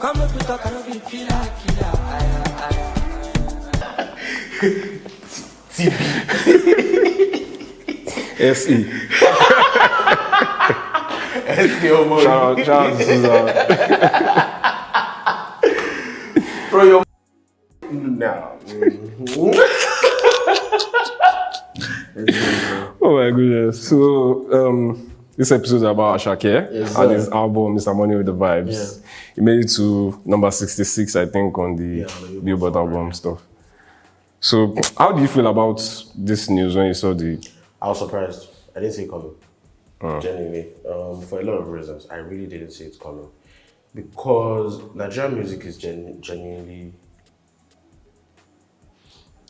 Come up with a kind of killer. TP. SE. SE, oh boy. Shout out to Susan. Throw your now. Oh my goodness. So, this episode is about Asake and his album, Mr. Money with the Vibes. Yeah. He made it to number 66, I think, on the Billboard album stuff. So, how do you feel about this news when you saw the... I was surprised. I didn't see it coming. Genuinely. For a lot of reasons. I really didn't see it coming. Because Nigerian music is genuinely...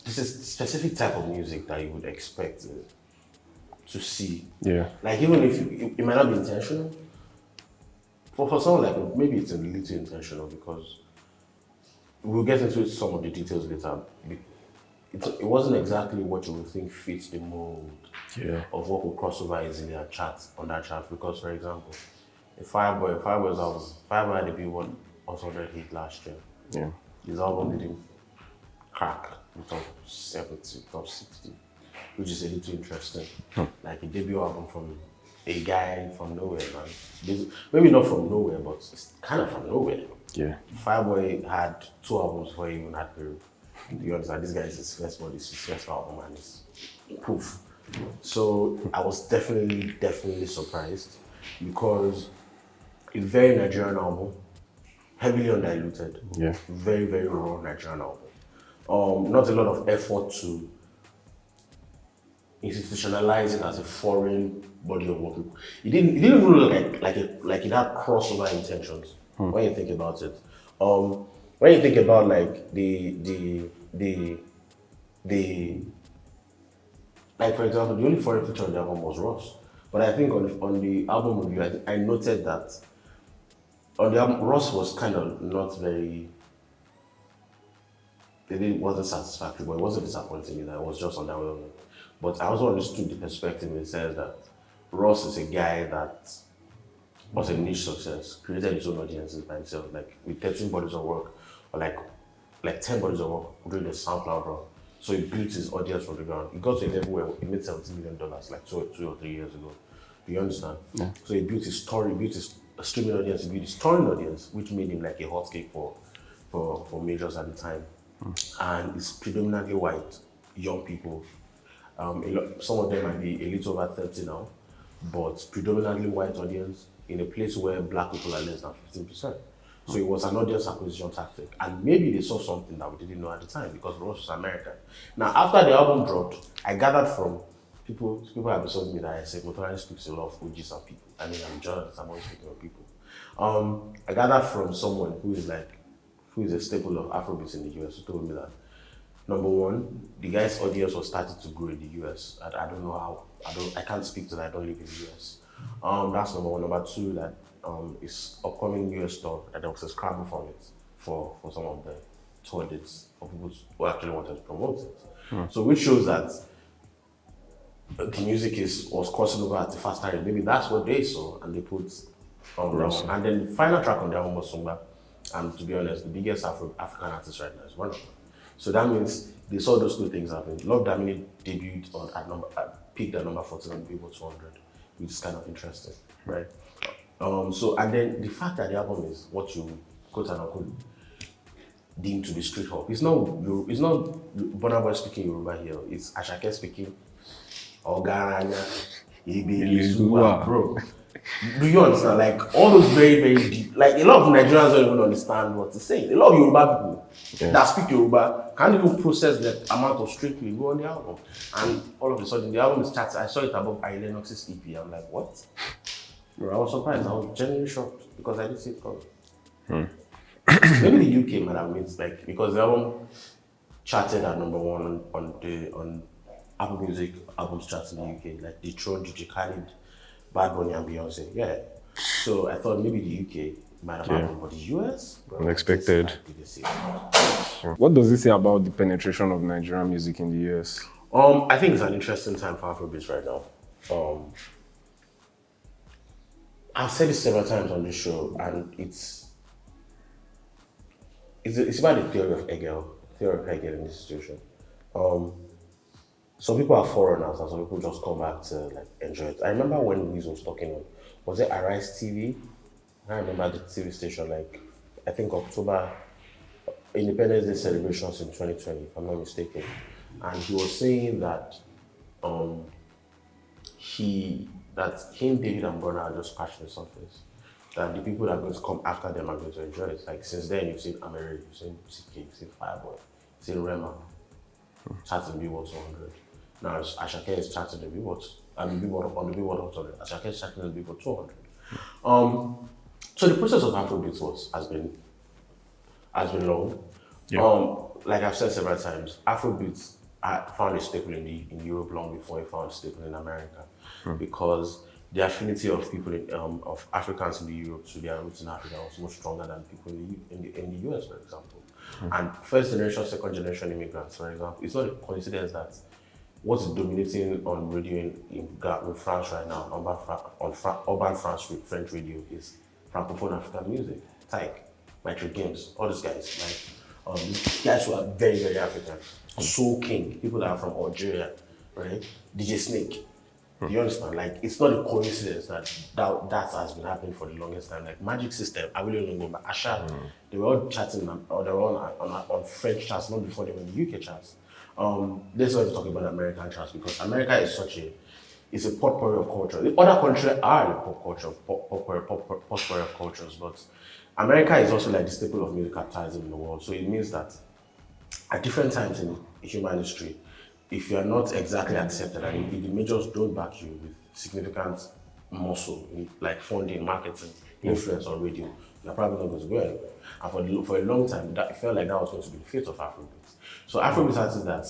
This is a specific type of music that you would expect to see. Yeah. Like, even if it might not be intentional. For someone like, maybe it's a little intentional because we'll get into some of the details later. It wasn't exactly what you would think fits the mold of what will cross over easily on that chart. Because, for example, Fireboy's album, Fireboy had a Billboard 100 hit last year. Yeah. His album didn't crack the top 70, top 60, which is a little interesting. Like a debut album from a guy from nowhere, man. Maybe not from nowhere, but it's kind of from nowhere. Yeah. Fireboy had 2 albums before he even had Peru. You understand? This guy is his first one, it's his first album, and it's proof. So I was definitely surprised because it's very Nigerian album, heavily undiluted. Yeah. Very, very raw Nigerian album. Not a lot of effort to institutionalize it as a foreign body of work. It didn't even look like it had crossover intentions when you think about it. When you think about like the like, for example, the only foreign feature on the album was Ross. But I think on the album review, I noted that on the album, Ross was kind of not very. It wasn't satisfactory, but it wasn't disappointing either. It was just underwhelming. But I also understood the perspective in the sense that Ross is a guy that was a niche success, created his own audiences by himself, like with 13 bodies of work, or like 10 bodies of work during the SoundCloud run. So he built his audience from the ground. He got to a level where he made $17 million like two or 3 years ago. Do you understand? Yeah. So he built his story, built his streaming audience, he built his touring audience, which made him like a hot cake for majors at the time. And it's predominantly white, young people. Some of them might be a little over 30 now, but predominantly white audience in a place where black people are less than 15%. So it was an audience acquisition tactic. And maybe they saw something that we didn't know at the time because Ross was American. Now, after the album dropped, I gathered from people have been telling me that I said Motorani speaks a lot of OGs and people. I mean, I'm a journalist, I'm always speaking of people. I gathered from someone who is a staple of Afrobeats in the US, who told me that, number one, the guy's audience was starting to grow in the US. I don't know how, I can't speak to that, I don't live in the US. That's number one. Number two, that his upcoming US tour, that there was a scramble from it for some of the tour dates for people who actually wanted to promote it. So which shows that the music was crossing over at a faster rate. Maybe that's what they saw and they put on the album. And then the final track on the album was Sumba. And to be honest, the biggest African artist right now is one of them. So that means they saw those two things happen. Love Damini debuted peaked at number 14 on the Billboard 200, which is kind of interesting, right? And then the fact that the album is what you quote and unquote deem to be street hop. It's not Burna Boy speaking Yoruba here. It's Asake speaking Ogaranya, Ibelisuwa, bro. Do you understand? Like all those very, very deep. Like a lot of Nigerians don't even understand what to say. A lot of Yoruba people that speak Yoruba can't even process that amount of straight go on the album. And all of a sudden, the album is charted. I saw it above Lennox's EP. I'm like, what? Bro, I was surprised. I was genuinely shocked because I didn't see it coming. Maybe the UK might have made like because the album charted at number one on Apple Music albums charts in the UK, like Detroit, DJ Khaled, Bad Bunny and Beyonce. Yeah. So I thought maybe the UK might have happened, but the US? Bro, unexpected. What does it say about the penetration of Nigerian music in the US? I think it's an interesting time for Afrobeats right now. I've said it several times on this show, and it's about the theory of Hegel in this situation. Um, some people are foreigners and some people just come back to like enjoy it. I remember when Wiz was talking on, was it Arise TV? I remember the TV station like I think October Independence Day celebrations in 2020, if I'm not mistaken. And he was saying that um him, David and Burna are just scratching the surface. That the people that are going to come after them are going to enjoy it. Like since then you've seen America, you've seen CK, you've seen Fireboy, you've seen Rema charting Billboard 200. Now Asake is charting the Billboard, Billboard on the Billboard 100. Asake is charting the Billboard 200. So the process of Afrobeats has been long. Yeah. Like I've said several times, Afrobeats I found a staple in Europe long before it found a staple in America, because the affinity of people of Africans in the Europe to their roots in Africa was much stronger than people in the US, for example. And first generation, second generation immigrants, for example, it's not a coincidence that what is dominating on radio in France right now, urban French radio, is Francophone African music, Tyke, Mitre Games, all these guys, like these guys who are very, very African. Soul King, people that are from Algeria, right? DJ Snake. Do you understand? Like, it's not a coincidence that has been happening for the longest time. Like, Magic System, I really don't know, but Asha, they were all chatting, or they were on French charts, not before they were in the UK charts. This is why we're talking about American charts, because America is it's a potpourri of culture. The other countries are a potpourri of cultures, but America is also like the staple of music capitalism in the world. So it means that at different times in human history, if you are not exactly accepted and if the majors don't back you with significant muscle, like funding, marketing, influence on radio, you're probably not going to go anywhere. And for a long time, it felt like that was going to be the fate of Afrobeats. So Afrobeats artists that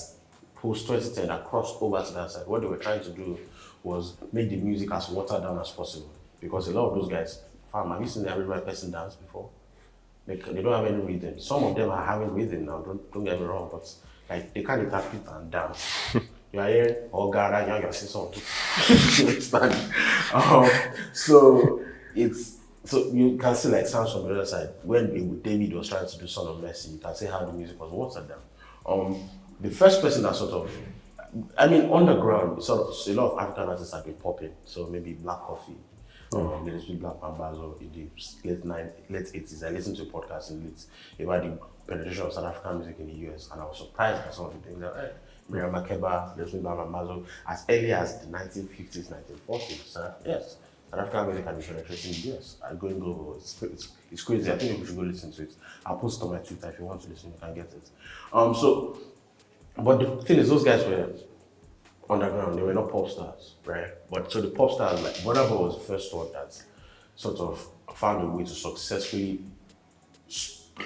post 2010 that crossed over to that side, what they were trying to do was make the music as watered down as possible. Because a lot of those guys, have you seen every right person dance before? They don't have any rhythm. Some of them are having rhythm now, don't get me wrong, but like they can't interpret and dance. You are here, oh God, you're saying something. You understand? So you can see like sounds from the other side. When David was trying to do Son of Mercy, you can see how the music was watered down. The first person that underground, a lot of African artists have been popping. So maybe Black Coffee, there's been Black Mambazo in the late 80s. I listened to a podcast about the penetration of South African music in the US, and I was surprised by some of the things that Miriam Makeba, there's been Black Mambazo, as early as the 1950s, 1940s. South African music had been penetrating in the US. I'm going global. It's crazy. I think you should go listen to it. I'll post it on my Twitter if you want to listen, you can get it. But the thing is, those guys were underground, they were not pop stars, right? But so the pop stars, like Burna Boy was the first one that sort of found a way to successfully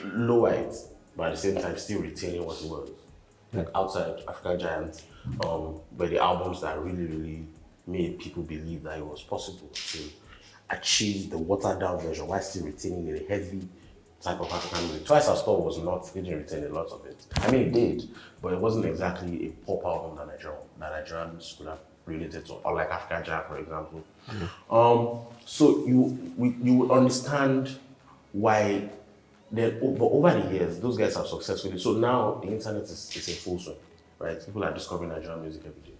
lower it, but at the same time still retaining what it was. Like outside African Giants, were the albums that really, really made people believe that it was possible to achieve the watered down version while still retaining a heavy type of African music. Twice As Tall didn't retain a lot of it. I mean, it did, but it wasn't exactly a pop album that Nigerians could have related to, or like African Giant, for example. So you would understand why. But over the years, those guys have successfully. So now the internet is in full swing, right? People are discovering Nigerian music every day.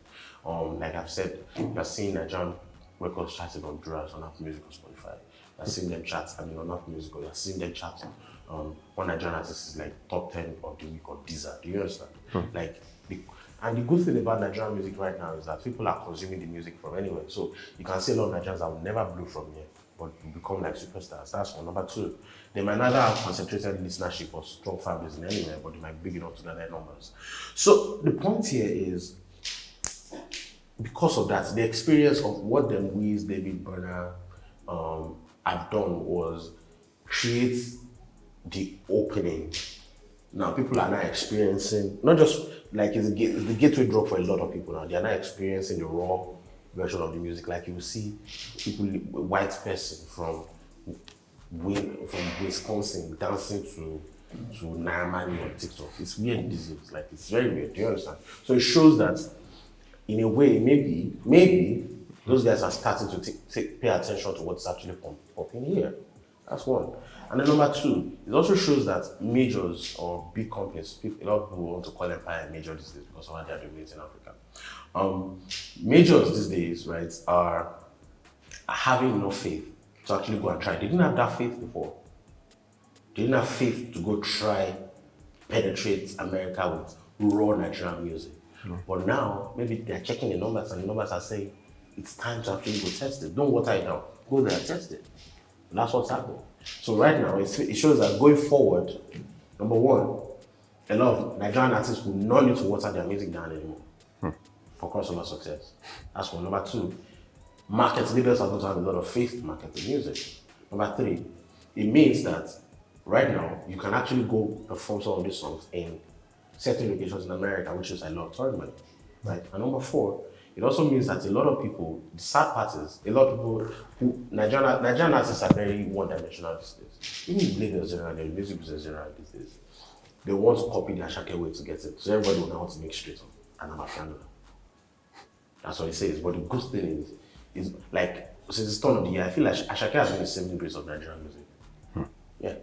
Like I've said, you're seeing Nigerian records charted on Duras, on Apple Music, or Spotify. You're seeing them chart, on Apple Music, or you're seeing them chart. One Nigerian artist is like top 10 of the week of Deezer. Do you understand? And the good thing about Nigerian music right now is that people are consuming the music from anywhere. So you can see a lot of Nigerians that will never blow from here, but become like superstars. That's one. Number two, they might neither have concentrated listenership or strong fan base in anywhere, but they might be big enough to get their numbers. So the point here is, because of that, the experience of what them Wiz, David, Burna have done was create the opening. Now people are now experiencing, not just like it's the gateway drug for a lot of people now. They are now experiencing the raw version of the music. Like you will see people, white person from Wisconsin dancing to Naamani on TikTok. It's weird disease. Like it's very weird. Do you understand? So it shows that in a way, maybe those guys are starting to pay attention to what's actually popping here. That's one. And then number two, it also shows that majors or big companies, a lot of people want to call Empire major these days because of what they're doing in Africa. Majors these days, right, are having enough faith to actually go and try. They didn't have that faith before. They didn't have faith to go try penetrate America with raw Nigerian music. But now, maybe they're checking the numbers and the numbers are saying, it's time to actually go test it. Don't water it down. Go there and test it. And that's what's happening. So right now, it shows that going forward, number one, a lot of Nigerian artists will not need to water their music down anymore for crossover success. That's one. Number two, market labels are going to have a lot of faith to market the music. Number three, it means that right now, you can actually go perform some of these songs in certain locations in America, which is a lot of touring money, right? And number four, it also means that a lot of people, the sad part is, a lot of people who, Nigerian artists are very one-dimensional these days. Even labels generally, the music business generally these days, they want to copy the Asake way to get it. So everybody will now want to make straight up, and I'm a fan of that. That's what it says. But the good thing is like, since the start of the year, I feel like Asake has been the saving grace of Nigerian music. Yeah.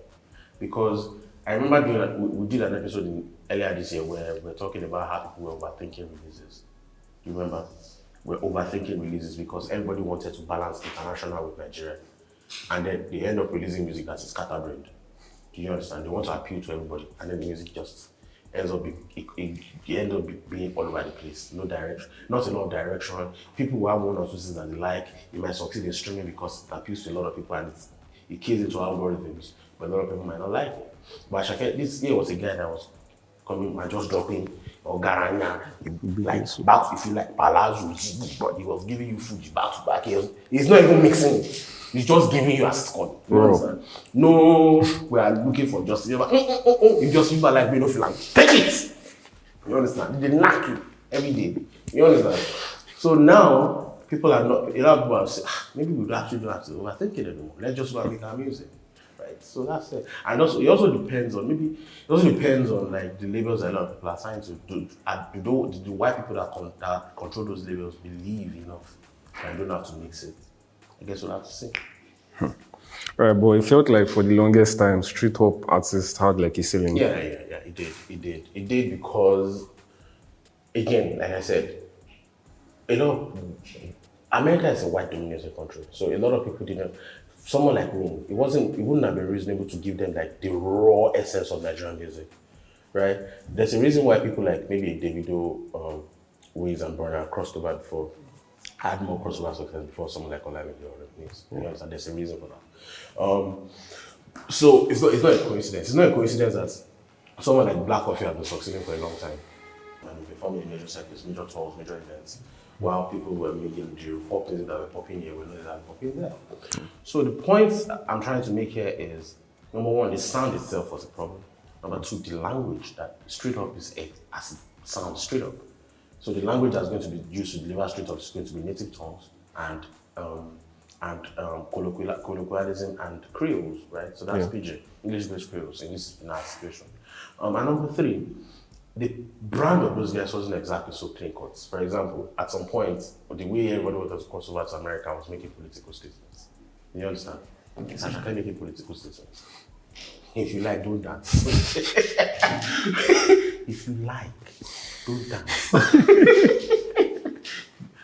Because I remember we did an episode earlier this year where we were talking about how people were overthinking releases. Do you remember? We're overthinking releases because everybody wanted to balance international with Nigeria. And then they end up releasing music that is scatterbrained. Do you understand? They want to appeal to everybody. And then the music just ends up being all over the place. No direction, not a lot of direction. People who have one or two things that they like, you might succeed in streaming because it appeals to a lot of people and it kills into algorithms. But a lot of people might not like it. But Asake, this year was a guy that was coming and just dropping or Garanya, like back if you like Palazzo, but he was giving you Fuji back to back. He's not even mixing it. He's just giving you a score. You understand? No, we are looking for justice. You just people are like no feeling. Take it. You understand? They knock you every day. You understand? So now people are not. A lot of people are saying, maybe we actually don't have to overthink it anymore. Let's just go and make our music. Right, so that's it. And also, it also depends on like the labels that a lot of people are signed to. Do the white people that control those labels believe enough and don't have to mix it? I guess we'll have to see. Right, but it felt like for the longest time, street hop artists had like a ceiling. Yeah, it did because, again, like I said, America is a white dominated country, so a lot of people didn't. Someone like me, it wouldn't have been reasonable to give them like the raw essence of Nigerian music, right? There's a reason why people like maybe Davido, Wiz and Burna crossed over before, had more crossover success before someone like Olamide or Reminisce. You understand? There's a reason for that. So it's not a coincidence. It's not a coincidence that someone like Black Coffee has been succeeding for a long time and performing in major circuits, major tours, major events. While people were making the pop things that were popping here, were not that popping there. So the point I'm trying to make here is, number one, the sound itself was a problem. Number two, the language that straight up is as it sounds straight up. So the language that's going to be used to deliver straight up is going to be native tongues and colloquialism and creoles, right? So that's PJ, English-based creoles in our situation. And number three, the brand of those guys wasn't exactly so clean cut. For example, at some point, the way everybody wanted to cross over to America was making political statements. You understand? Asake making political statements. If you like, don't dance. If you like, don't dance.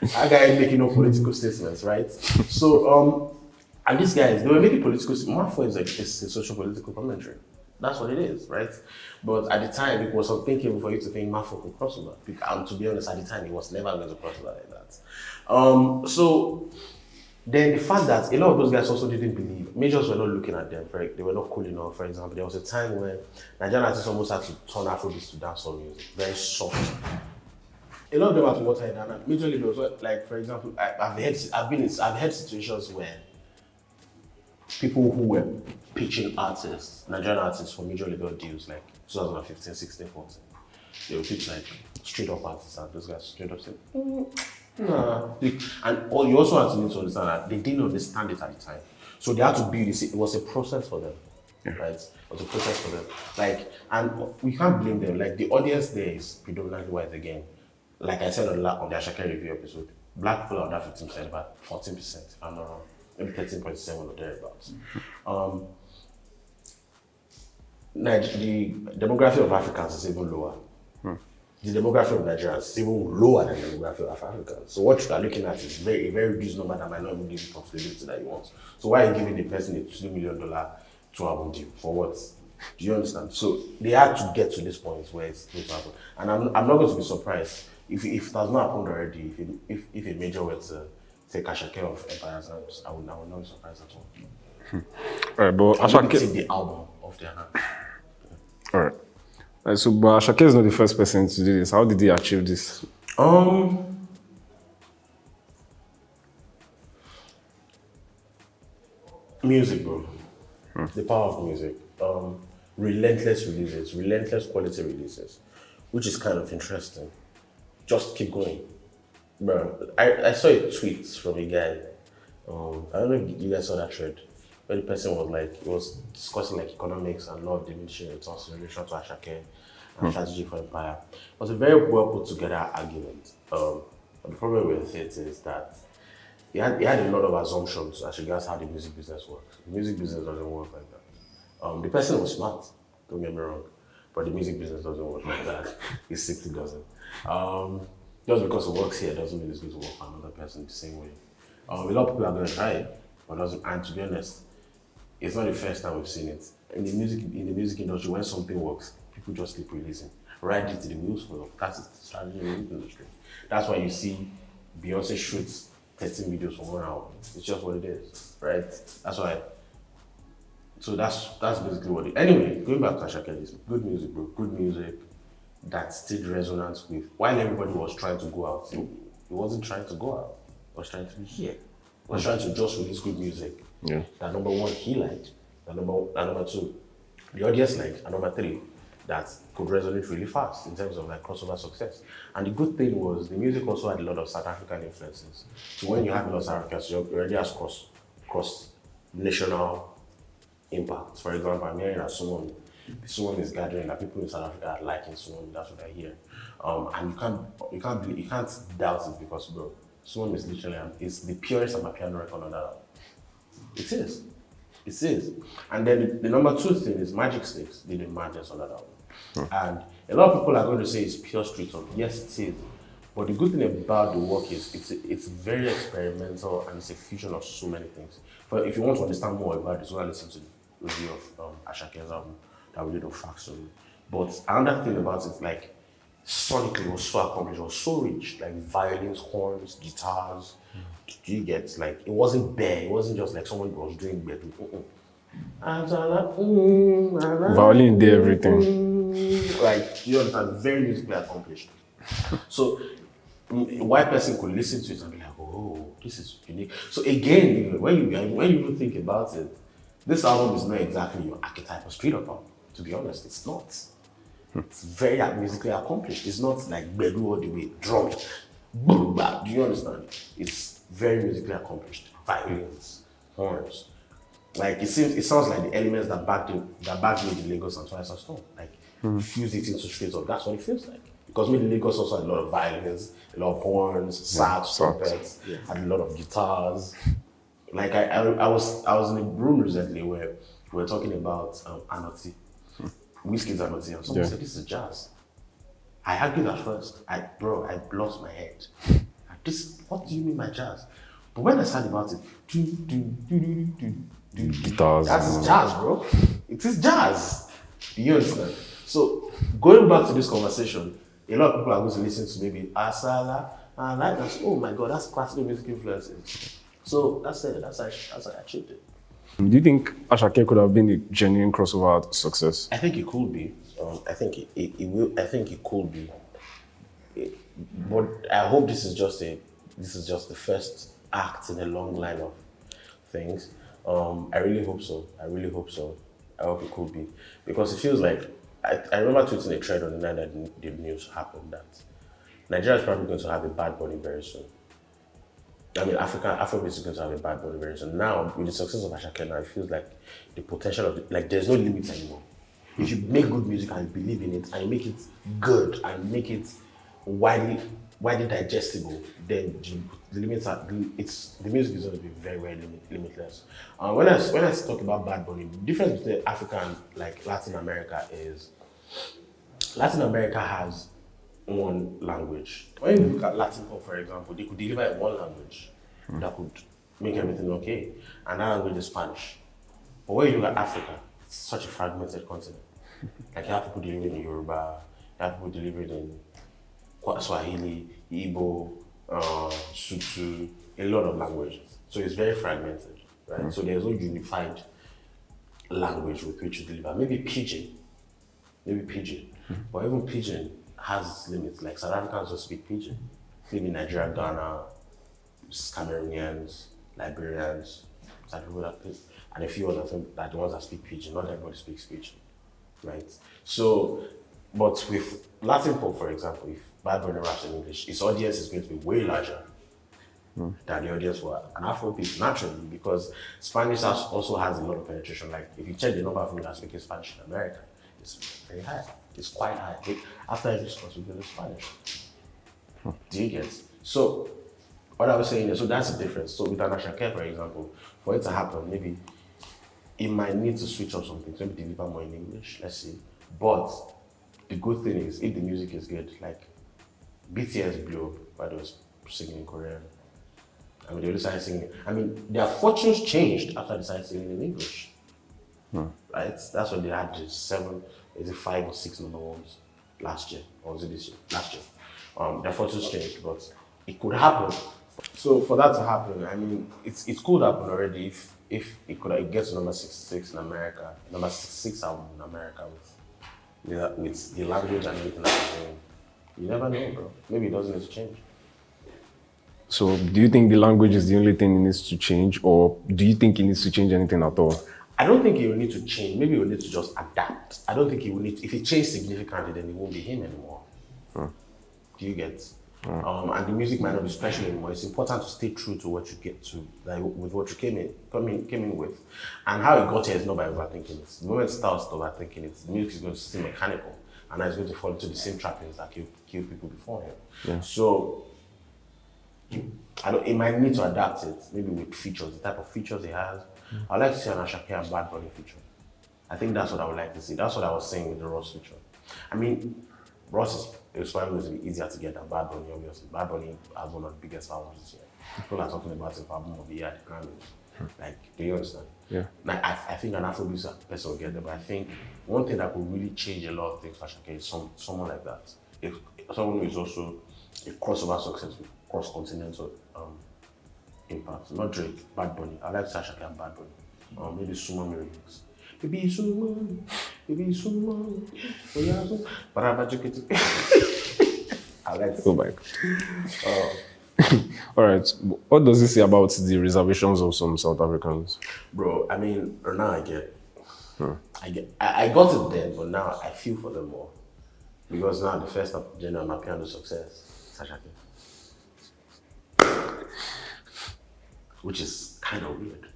That guy is making no political statements, right? So, and these guys, they were making political statements. Mafia is like it's a social political commentary. That's what it is, right? But at the time, it was unthinkable for you to think Mafia could cross over. And to be honest, at the time, it was never going to cross over like that. So then the fact that a lot of those guys also didn't believe, majors were not looking at them, they were not cool enough. For example, there was a time when Nigerian artists almost had to turn Afrobeats to dancehall music, very soft. A lot of them had to water it down. Majorly, there was like, for example, I've had situations where people who were pitching artists, Nigerian artists for major label deals like 2015, 16, 14, they would pitch like straight up artists and those guys straight up said, nah. And you also need to understand that they didn't understand it at the time. So they had to build this, it was a process for them, right? It was a process for them. Like, and we can't blame them, like the audience there is predominantly white again. Like I said on the Asake review episode, black people are not 15%, about 14%, if I'm not wrong. Maybe 13.7 or thereabouts. The demography of Africans is even lower. The demography of Nigerians is even lower than the demography of Africans. So what you are looking at is a very reduced number that might not even give you profitability that you want. So why are you giving the person a $2 million two-album deal? For what? Do you understand? So they had to get to this point where it's going to happen. And I'm not going to be surprised if it has not happened already, if a major were to take Asake of Empire's hands, I would not be surprised at all. Alright, but Asake take the album off their hands. Alright. So, but Asake is not the first person to do this. How did he achieve this? Music, bro. The power of music. Relentless releases, relentless quality releases, which is kind of interesting. Just keep going. Bro, I saw a tweet from a guy. I don't know if you guys saw that thread. Where the person was like, he was discussing like economics and law of diminishing returns in relation to Asake and strategy for Empire. It was a very well put together argument. But the problem with it is that he had a lot of assumptions as regards how the music business works. The music business doesn't work like that. The person was smart, don't get me wrong, but the music business doesn't work like that. It simply doesn't. Just because it works here doesn't mean it's going to work for another person the same way. A lot of people are going to try it, but doesn't. And to be honest, it's not the first time we've seen it. In the music industry, when something works, people just keep releasing. Ride it to the wheels fall off. That's the strategy in the music industry. That's why you see Beyonce shoots 13 videos for 1 hour. It's just what it is, right? That's why. So that's basically what it is. Anyway, going back to Asake, good music, bro. Good music that still resonance with. While everybody was trying to go out, he wasn't trying to go out. He was trying to be here. He was trying to just release good music. Yeah. That number one, he liked. That number two, the audience liked. And number three, that could resonate really fast in terms of like crossover success. And the good thing was the music also had a lot of South African influences. So when you have a lot of South Africans, you already have cross national impact. For example, I'm hearing that someone is gathering, that people in South Africa are liking someone. That's what I hear. And you can't doubt it because, bro, someone is literally it's the purest of my piano record on that album. It is. It is. And then the number two thing is Magic Sticks did the madness on that album. And a lot of people are going to say it's pure street talk. Yes, it is. But the good thing about the work is it's very experimental and it's a fusion of so many things. But if you want to understand more about this, go and listen to the review of Ashake's album that we did on Factory. But another thing about it, like sonically, it was so accomplished, it was so rich, like violins, horns, guitars. Do you get, like, it wasn't bare, it wasn't just like someone was doing bedroom. Violin did everything. Like, you understand, very musically accomplished. So, a white person could listen to it and be like, oh, this is unique. So again, when you think about it, this album is not exactly your archetypal street album. To be honest, it's not. It's very musically accomplished. It's not like Bedu all the way, drums, boom, bam. Do you understand? It's very musically accomplished. Violins, horns. Like it sounds like the elements that backed me the Lagos and Twice and Stone. Like fused it into straight up. That's what it feels like. Because me the Lagos also had a lot of violins, a lot of horns, sax, trumpets, had a lot of guitars. Like I was in a room recently where we were talking about Anoti. Whiskey's Anoti, and someone said this is jazz. I argued at first. I lost my head. What do you mean by jazz? But when I said about it, Guitars. That's jazz, bro. It is jazz. Do you understand? So going back to this conversation, a lot of people are going to listen to maybe Asala and like that. Oh my God, that's classical music influences. So that's it. That's how I achieved it. Do you think Asake could have been a genuine crossover success? I think it could be. I think it will. I think it could be. But I hope this is just the first act in a long line of things. I really hope so. I hope it could be because it feels like I remember tweeting a thread on the night that the news happened that Nigeria is probably going to have a Bad Bunny very soon. I mean, Afrobeats is going to have a Bad Bunny very soon. Now, with the success of Asake now, it feels like the potential of there's no limits anymore. If you make good music and you believe in it and you make it good and make it widely digestible, then the limits are the music is going to be very, very limitless. When I talk about Bad Bunny, the difference between Africa and like Latin America is Latin America has one language. When you look at Latin pop, for example, they could deliver in one language that could make everything okay, and that language is Spanish. But when you look at Africa, it's such a fragmented continent. Like you have people delivering in Yoruba, you have people delivering in Swahili, Igbo, Sutu, a lot of languages. So it's very fragmented, right? So there's no unified language with which you deliver. Maybe Pidgin. But even Pidgin has its limits. Like South Africans don't speak Pidgin. Maybe Nigeria, Ghana, Cameroonians, Liberians, South people that speak, and a few others that the ones that speak Pidgin. Not everybody speaks Pidgin, right? So, but with Latin pop, for example, if Bad Bunny raps in English, its audience is going to be way larger than the audience for an Afrobeat, naturally, because Spanish also has a lot of penetration. Like, if you check the number of people that speak Spanish in America, it's very high. It's quite high. After English, we go to Spanish. Do you get? So, what I was saying is, so that's the difference. So, with an Asake, for example, for it to happen, maybe it might need to switch up something, maybe deliver more in English, let's see. But the good thing is, if the music is good, like BTS blew up by those singing in Korean. I mean, they already started singing. I mean, their fortunes changed after they started singing in English. Right? That's when they had the 5 or 6 number ones last year, or was it this year? Last year. Their fortunes changed, but it could happen. So for that to happen, I mean, it could happen already if it gets to number 66 in America, number 66 album in America with the language and everything that's doing. You never know, bro. Maybe it doesn't need to change. So do you think the language is the only thing it needs to change, or do you think it needs to change anything at all? I don't think he will need to change. Maybe he will need to just adapt. I don't think he will need to, if he changed significantly, then it won't be him anymore. Do you get? And the music might not be special anymore. It's important to stay true to what you get to, like with what you came in with. And how it got here is not by overthinking it. The moment it starts overthinking it, the music is going to seem mechanical, and it's going to fall into the same trappings that killed people before him. Yeah. So it might need to adapt it, maybe with features, the type of features it has. I'd like to see an Asake and Bad Bunny feature. I think that's what I would like to see. That's what I was saying with the Ross feature. I mean, Ross is probably going to be easier to get than Bad Bunny, obviously. Bad Bunny has one of the biggest albums this year. People are talking about it for album of the year at the Grammys. Like, do you understand? Yeah. Like, I think an Afrobeats person will get there, but I think one thing that could really change a lot of things for Asake is someone like that. If someone who is also a crossover success with cross-continental impact. Not Drake, Bad Bunny. I like Asake and Bad Bunny. Maybe Sumo remix. Baby Sumo, but I'm about to I like it. Oh my God. All right. What does it say about the reservations of some South Africans? Bro, I mean, now I get. I got it then, but now I feel for them more. Because now the first general Mapiano success, Asake. Which is kind of weird.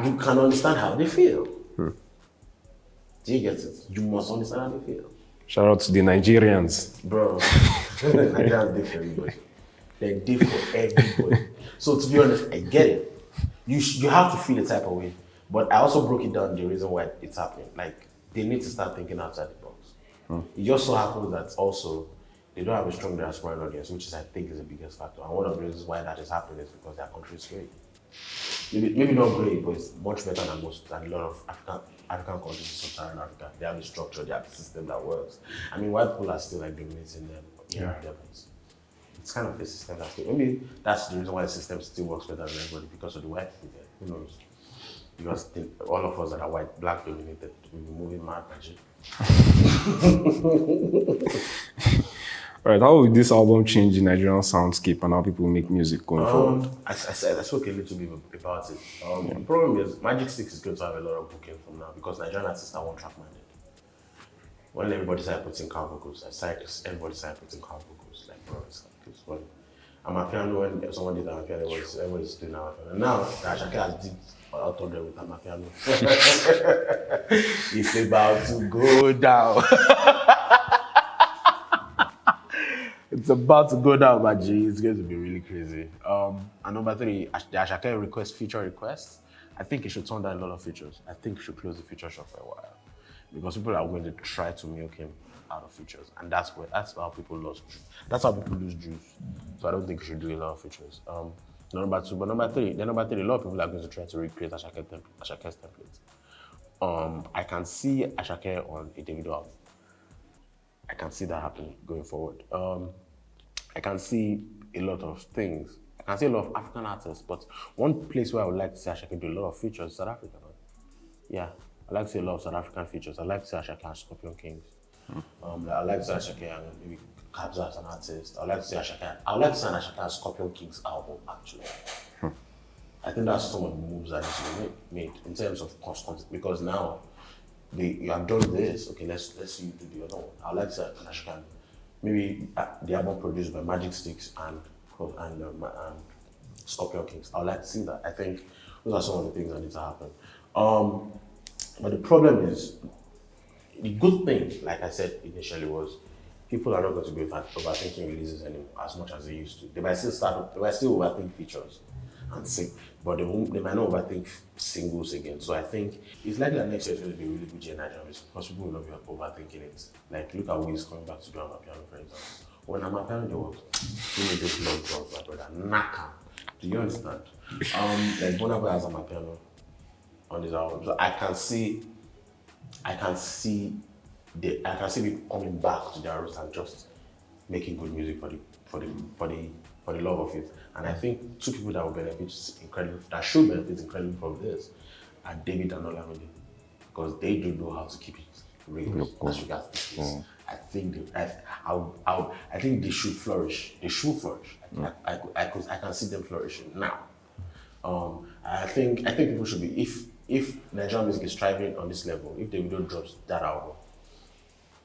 You can understand how they feel. Do you get it? You must understand how they feel. Shout out to the Nigerians. Bro, Nigerians differ for everybody. They're different for everybody. So to be honest, I get it. You have to feel a type of way. But I also broke it down the reason why it's happening. Like, they need to start thinking outside the box. It just so happens that also they don't have a strong diaspora audience, which is, I think, is the biggest factor. And one of the reasons why that is happening is because their country is great. Maybe not great, but it's much better than a lot of African countries in sub-Saharan Africa. They have a structure, they have a system that works. I mean, white people are still like dominating them. It's kind of a system that's good. Maybe that's the reason why the system still works better than everybody, because of the white people there. Who knows? Because all of us that are white, black dominated, we'll be moving mad magic. All right, how will this album change the Nigerian soundscape and how people make music going forward? I spoke a little bit about it. The problem is Magic 6 is going to have a lot of booking from now because Nigerian artists are one-track minded. When everybody started putting car vocals, everybody started putting car vocals. Like, bro, it's funny. I'm a piano, when someone did a piano, everybody's doing a piano. Now, Asake has did out of there with a piano. It's about to go down. It's about to go down, my G. It's going to be really crazy. And number 3, the Asake request feature requests. I think it should turn down a lot of features. I think it should close the feature shop for a while. Because people are going to try to milk him out of features. And that's how people lose juice. That's how people lose juice. So I don't think you should do a lot of features. Number 2, but number 3, a lot of people are going to try to recreate Asake's template. I can see Asake on a Davido album. I can see that happening going forward. I can see a lot of things. I can see a lot of African artists, but one place where I would like to see Asake do a lot of features is South Africa. Yeah, I like to see a lot of South African features. I like to see Asake and Scorpion Kings. I like to see Asake and maybe Kabza as an artist. I like to see Asake. I would like to see an Asake and Scorpion Kings album actually. I think that's some of the moves that need to be made in terms of content because now you have done this. Okay, let's see you do the other one. I would like to see an Asake. Maybe the album produced by Magic Sticks and Scorpion Kings. I would like to see that. I think those are some of the things that need to happen. But the problem is, the good thing, like I said initially, was people are not going to be overthinking releases anymore as much as they used to. They might still overthink features and sing, but they might not overthink singles again. So I think it's likely that next year is going to be a really good year in Nigerian music because people will not be overthinking it. Like, look at Wiz coming back to do Amapiano, for example. When Amapiano, they was doing those long drums, my brother, Naka. Do you understand? Like, Burna Boy has Amapiano on his album. So I can see people coming back to their roots and just making good music for the love of it. And I think 2 people that should benefit incredibly from this are David and Olamide, because they do know how to keep it real as regards this. I think they should flourish. They should flourish. I can see them flourishing now. I think people should be, if Nigerian music is thriving on this level, if Davido drops that album,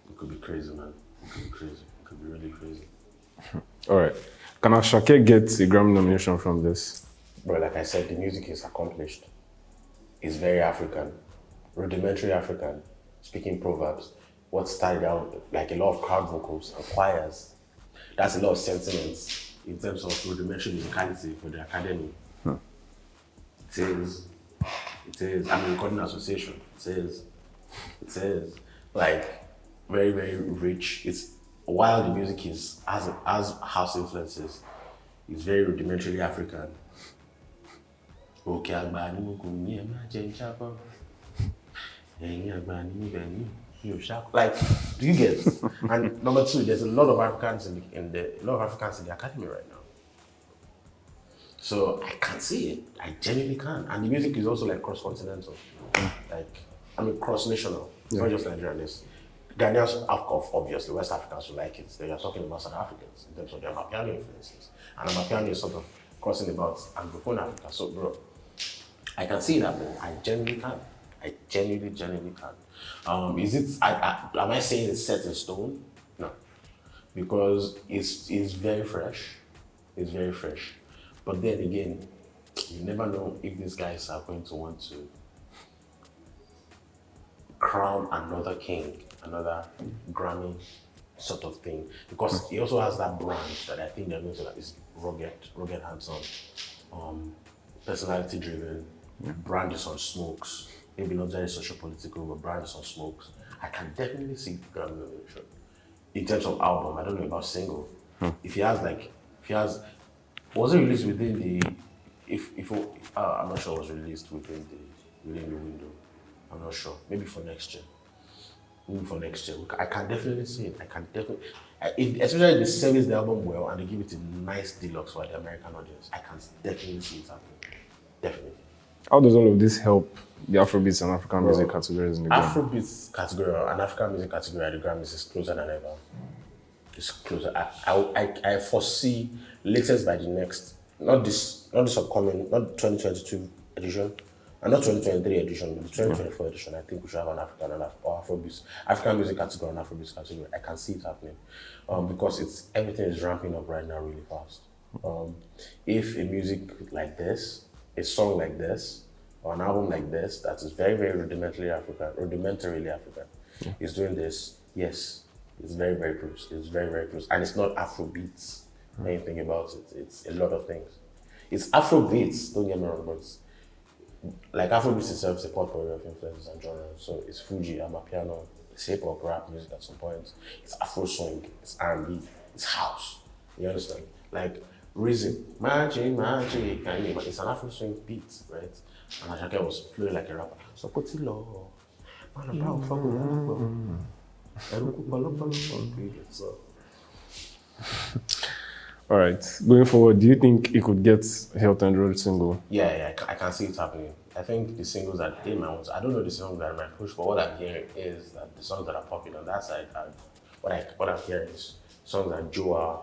it could be crazy, man. It could be crazy. It could be really crazy. All right. Can Asake get a Grammy nomination from this? Bro, like I said, the music is accomplished. It's very African, rudimentary African, speaking proverbs. What started out like a lot of crowd vocals and choirs. That's a lot of sentiments in terms of rudimentary musicality for the academy. It is. I'm a recording association. It is like very, very rich. It's while the music has house influences, it's very rudimentarily African. Like, do you get? And number 2, there's a lot of Africans in the academy right now. So I can see it. I genuinely can. And the music is also like cross-continental. Like, cross-national. It's not just Nigerian. Ghanaians, obviously, West Africans will like it. They are talking about South Africans in terms of their Amapiano influences. And Amapiano is sort of crossing about Anglophone Africa. So, bro, I can see that, man. I genuinely can. I genuinely can. Am I saying it's set in stone? No. Because it's very fresh. It's very fresh. But then again, you never know if these guys are going to want to crown another king, another Grammy sort of thing. Because he also has that brand that I think they're going to like, is rugged, hands-on, personality driven, brand is on smokes. Maybe not very social-political, but brand is on smokes. I can definitely see Grammy nomination. In terms of album, I don't know about single. If he has, was it released within the, I'm not sure it was released within the window. I'm not sure. Maybe for next year. I can definitely see it. Especially if they service the album well and they give it a nice deluxe for the American audience, I can definitely see it happening. Definitely. How does all of this help the Afrobeats and African music categories in the Grammy? Afrobeats category and African music category at the Grammys is closer than ever. It's closer. I foresee latest by the next, not this upcoming, not 2022 edition, and not 2023 edition, but the 2024 edition. I think we should have an African and Afrobeats, African music category and Afrobeats category. I can see it happening because everything is ramping up right now really fast. If a music like this, a song like this, or an album like this that is very, very rudimentarily African, is doing this, yes, It's very, very close. It's very, very close. And it's not Afrobeats. When you think about it, it's a lot of things. It's Afrobeats, don't get me wrong, but like Afrobeats itself is a potpourri of influences and genres. So it's Fuji, Amapiano, it's hip hop, rap music at some points. It's Afro swing, it's R&B, it's house. You understand? Like Reason, magic, it's an Afro swing beat, right? And Asake was playing like a rapper. So so All right. Going forward, do you think it could get Health and Road single? yeah, I can see it happening. I think the singles that they might want, I don't know the songs that I might push, but what I'm hearing is that the songs that are popular on that side, what I'm hearing is songs like Joa,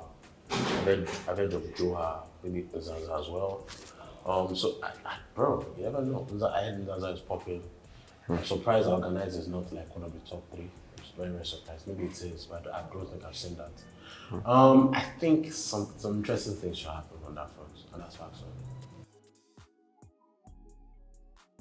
I've heard of Joa, maybe Zaza as well. So, bro, you never know. I heard Zaza is popular. I'm surprised Organize is not like one of the top three. I'm very, very surprised. Maybe it is, but I don't think I've seen that. I think some interesting things should happen on that front, and that's facts.